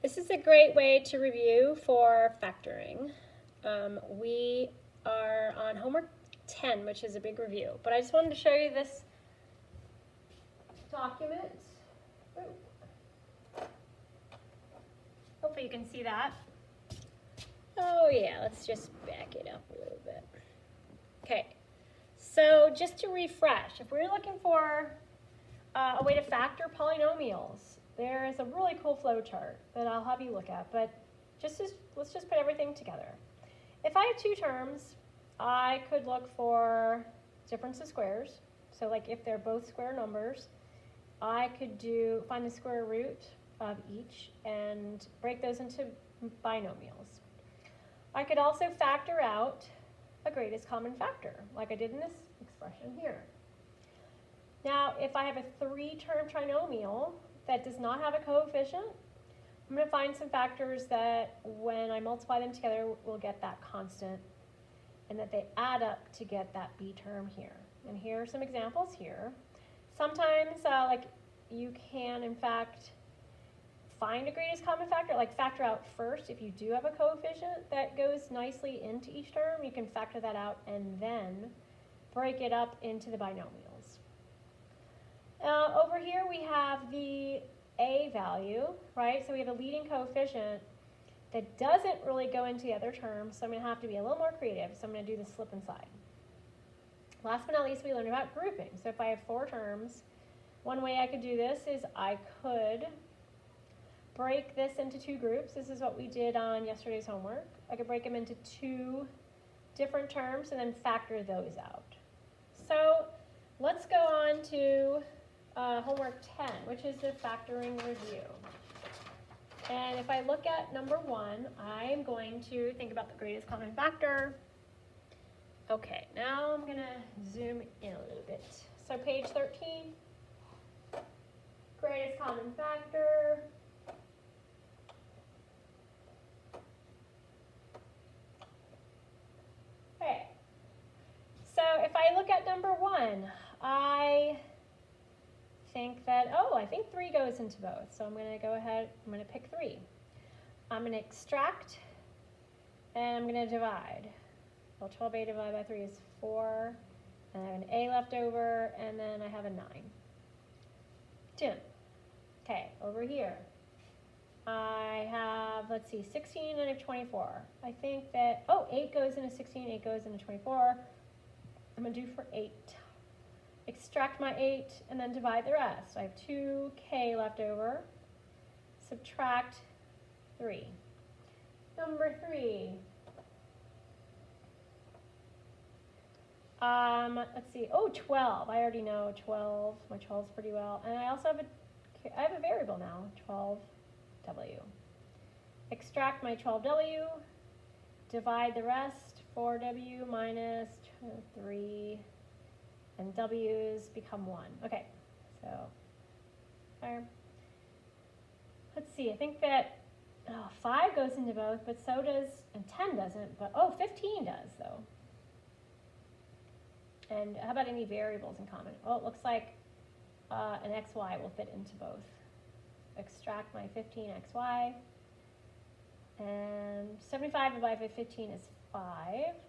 This is a great way to review for factoring. We are on homework 10, which is a big review, but I just wanted to show you this document. Ooh. Hopefully you can see that. Oh yeah, let's just back it up a little bit. Okay, so just to refresh, if we're looking for a way to factor polynomials, there is a really cool flow chart that I'll have you look at, but let's just put everything together. If I have two terms, I could look for difference of squares. So like if they're both square numbers, I could find the square root of each and break those into binomials. I could also factor out a greatest common factor, like I did in this expression here. Now, if I have a three-term trinomial that does not have a coefficient, I'm going to find some factors that when I multiply them together will get that constant and that they add up to get that b term here. And here are some examples here. Sometimes like you can in fact find a greatest common factor, like factor out first if you do have a coefficient that goes nicely into each term. You can factor that out and then break it up into the binomials. Over here we have the a value, right? So we have a leading coefficient that doesn't really go into the other terms, so I'm going to have to be a little more creative. So I'm going to do the slip inside. Last but not least, we learned about grouping. So if I have four terms, one way I could do this is I could break this into two groups. This is what we did on yesterday's homework. I could break them into two different terms and then factor those out. So let's go on to homework 10, which is the factoring review. And if I look at number 1, I'm going to think about the greatest common factor. Okay, now I'm going to zoom in a little bit. So page 13, greatest common factor. Okay, so if I look at number 1, I think that, I think 3 goes into both. So I'm going to go ahead, I'm going to pick 3. I'm going to extract, and I'm going to divide. Well, 12a divided by 3 is 4, and I have an a left over, and then I have a 9. 2. Okay, over here, I have, let's see, 16 and a 24. I think that, 8 goes into 16, 8 goes into 24. I'm going to do for 8. Extract my 8 and then divide the rest. I have 2k left over. Subtract 3. Number 3. Let's see. 12. I already know 12. My 12's pretty well. And I also have a variable now, 12w. Extract my 12w. Divide the rest. 4w minus 3. And w's become 1. Okay, so let's see, I think that 5 goes into both, but so does, and 10 doesn't, but 15 does though. And how about any variables in common? It looks like an xy will fit into both. Extract my 15xy, and 75 divided by 15 is 5.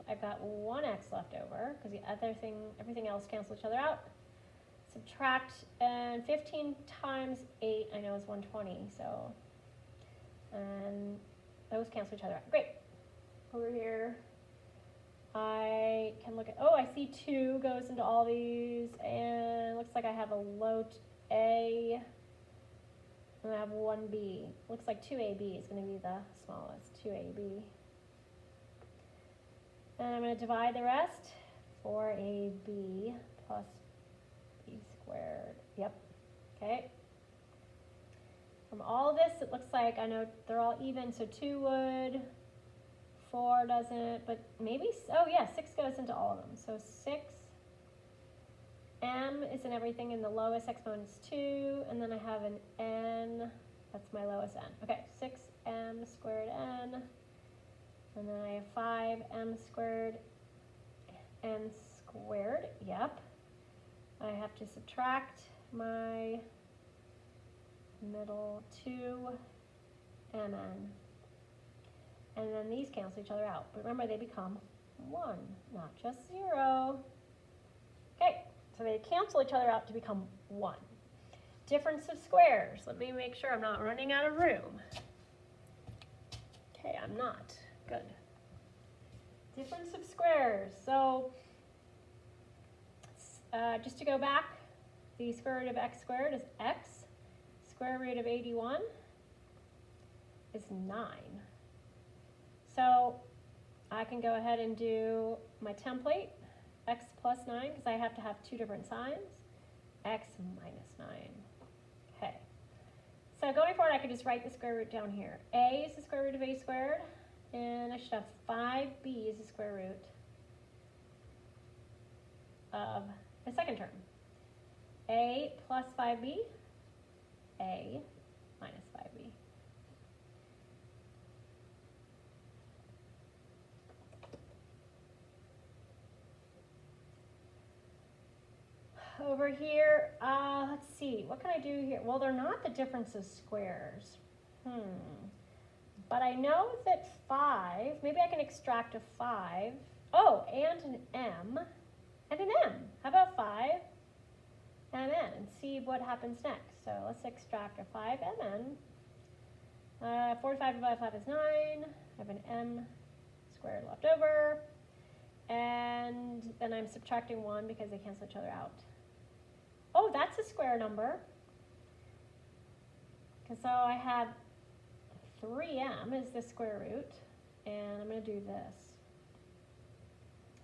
I've got 1x left over because everything else cancels each other out. Subtract, and 15 times 8 I know is 120, so, and those cancel each other out. Great. Over here, I can look at, I see 2 goes into all these, and it looks like I have a low a, and I have 1b. Looks like 2ab is going to be the smallest, 2ab. And I'm going to divide the rest. 4ab plus b squared. Yep. Okay. From all of this, it looks like, I know they're all even, so 2 would, 4 doesn't, but maybe, 6 goes into all of them. So 6, m is in everything, and the lowest exponent is 2, and then I have an n, that's my lowest n. Okay, 6m squared n. And then I have 5m squared, n squared, yep. I have to subtract my middle 2 mn. And then these cancel each other out. But remember, they become 1, not just 0. Okay, so they cancel each other out to become 1. Difference of squares. Let me make sure I'm not running out of room. Okay, I'm not. Good. Difference of squares. So just to go back, the square root of x squared is x. Square root of 81 is 9. So I can go ahead and do my template, x plus 9, because I have to have two different signs, x minus 9. Okay. So going forward, I could just write the square root down here. A is the square root of a squared, and I should have 5b is the square root of the second term. A plus 5b, a minus 5b. Over here, let's see, what can I do here? Well, they're not the difference of squares. But I know that 5, maybe I can extract a 5. Oh, and an m, and an m. How about 5 mn, and see what happens next. So let's extract a 5 mn. 45 divided by 5 is 9. I have an m squared left over. And then I'm subtracting 1 because they cancel each other out. Oh, that's a square number. So I have 3m is the square root, and I'm going to do this.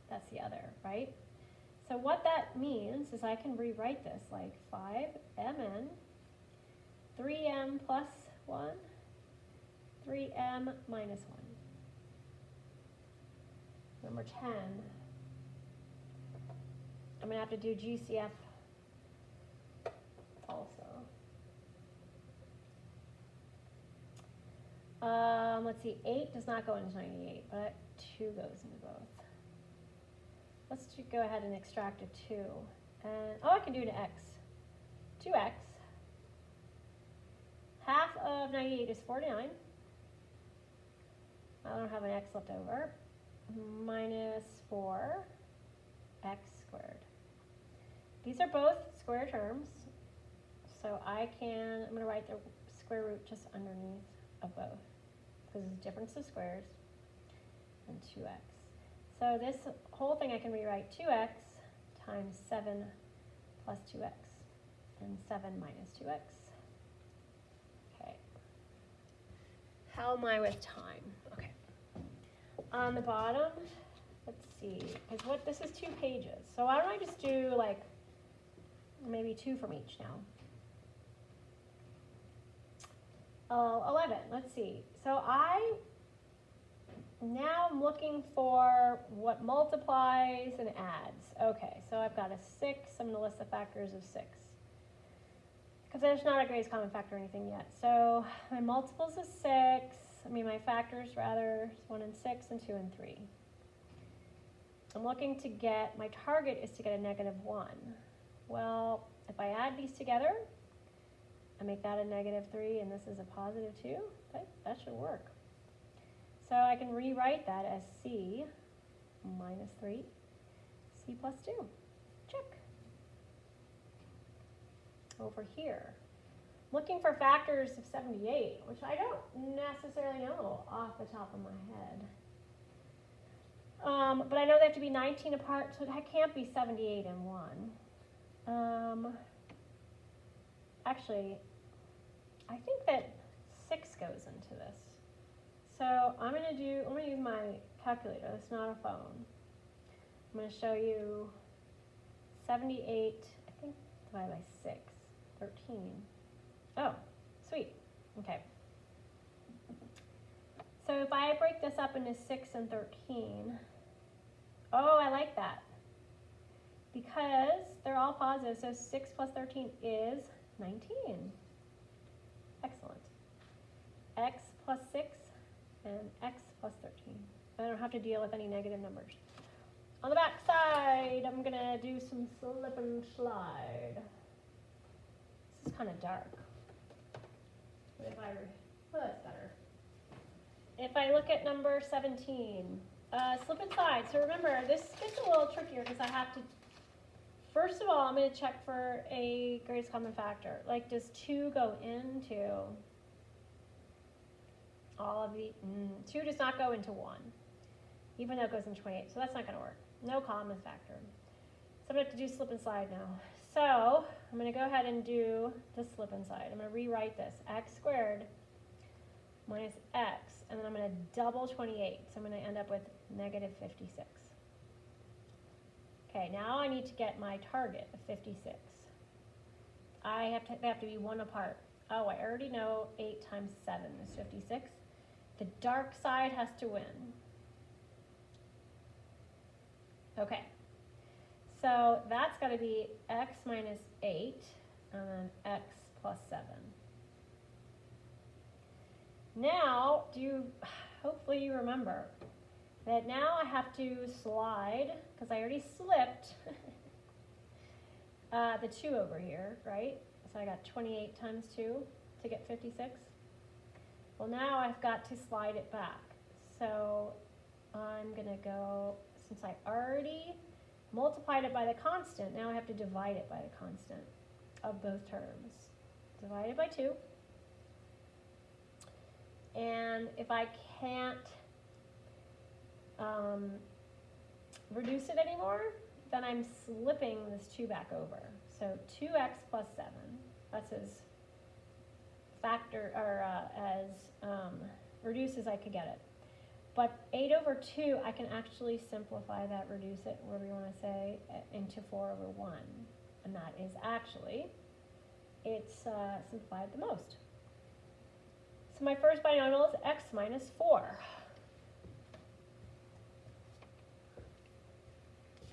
That's the other, right? So what that means is I can rewrite this like 5mn, 3m plus 1, 3m minus 1. Number 10, I'm going to have to do GCF also. Let's see, 8 does not go into 98, but 2 goes into both. Let's go ahead and extract a 2. And, oh, I can do an x. 2x. Half of 98 is 49. I don't have an x left over. Minus 4x squared. These are both square terms, so I'm going to write the square root just underneath of both, because it's a difference of squares, and 2x. So this whole thing I can rewrite 2x times 7 plus 2x, and 7 minus 2x. Okay. How am I with time? Okay. On the bottom, let's see, because this is 2 pages. So why don't I just do like maybe 2 from each now. 11, let's see. So now I'm looking for what multiplies and adds. Okay, so I've got a 6. I'm going to list the factors of 6. Because there's not a greatest common factor or anything yet. So my multiples of 6, my factors rather, is 1 and 6 and 2 and 3. I'm looking to get, my target is to get a negative 1. Well, if I add these together, I make that a negative 3 and this is a positive 2, that should work. So I can rewrite that as c minus 3, c plus 2. Check. Over here, looking for factors of 78, which I don't necessarily know off the top of my head. But I know they have to be 19 apart, so that can't be 78 and 1. Actually, I think that 6 goes into this. So I'm going to use my calculator. It's not a phone. I'm going to show you 78, I think, divided by 6, 13. Oh, sweet. Okay. So if I break this up into 6 and 13, oh, I like that. Because they're all positive, so 6 plus 13 is 19. Excellent. X plus 6 and x plus 13. I don't have to deal with any negative numbers. On the back side, I'm going to do some slip and slide. This is kind of dark. But if I, well, that's better. if I look at number 17, slip inside. So remember, this gets a little trickier because I have to, first of all, I'm going to check for a greatest common factor. Like, does 2 go into all of the, 2 does not go into 1, even though it goes into 28. So that's not going to work. No common factor. So I'm going to have to do slip inside now. So I'm going to go ahead and do the slip inside. I'm going to rewrite this. X squared minus x, and then I'm going to double 28. So I'm going to end up with negative 56. Okay, now I need to get my target of 56. They have to be 1 apart. Oh, I already know 8 times 7 is 56. The dark side has to win. Okay, so that's got to be x minus 8, and then x plus 7. Now, hopefully you remember that now I have to slide, because I already slipped the 2 over here, right? So I got 28 times 2 to get 56. Well, now I've got to slide it back. So I'm going to go, since I already multiplied it by the constant, now I have to divide it by the constant of both terms. Divide it by 2. And if I can't reduce it anymore, then I'm slipping this 2 back over. So 2x plus 7, that's as factor, or as reduced as I could get it. But 8 over 2, I can actually simplify that, reduce it, whatever you want to say, into 4 over 1. And that is actually, it's simplified the most. So my first binomial is x minus 4.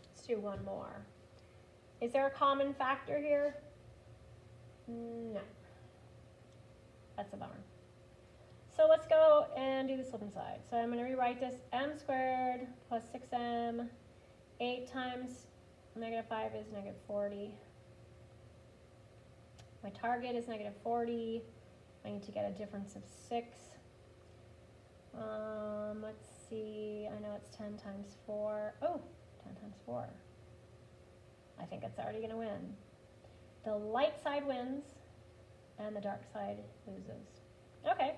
Let's do one more. Is there a common factor here? No. That's a bummer. So let's go and do the slip inside. So I'm going to rewrite this m squared plus 6m. 8 times negative 5 is negative 40. My target is negative 40. I need to get a difference of 6. Let's see. I know it's 10 times 4. Oh, 10 times 4. I think it's already going to win. The light side wins, and the dark side loses. Okay,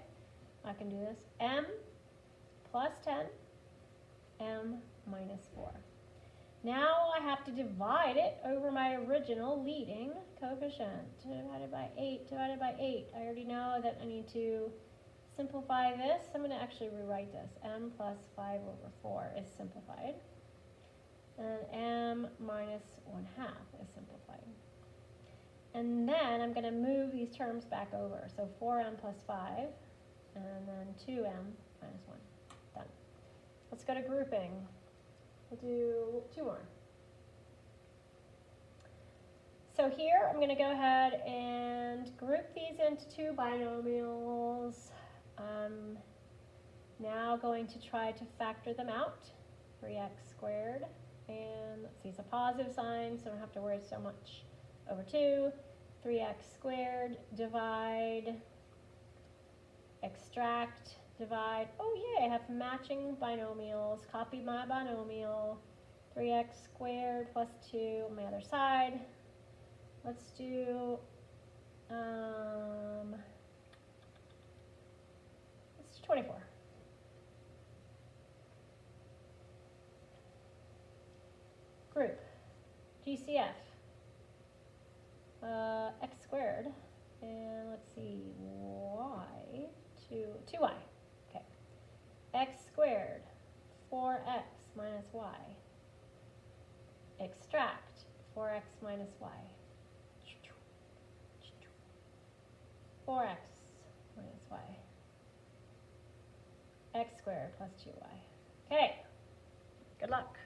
I can do this. M plus 10, m minus 4. Now I have to divide it over my original leading coefficient. Divided by 8, divided by 8. I already know that I need to simplify this. I'm going to actually rewrite this. M plus 5 over 4 is simplified. And m minus 1/2 is simplified. And then I'm going to move these terms back over. So 4m plus 5, and then 2m minus 1. Done. Let's go to grouping. We'll do 2 more. So here I'm going to go ahead and group these into 2 binomials. I'm now going to try to factor them out. 3x squared, and let's see, it's a positive sign, so I don't have to worry so much. Over 2, 3x squared, divide, extract, divide. Oh yay, I have matching binomials. Copy my binomial. 3x squared plus 2 on my other side. Let's do 24. Group. GCF. X squared. And let's see, y, 2y. Okay. X squared, 4x minus y. Extract, 4x minus y. 4x minus y. X squared plus 2y. Okay, good luck.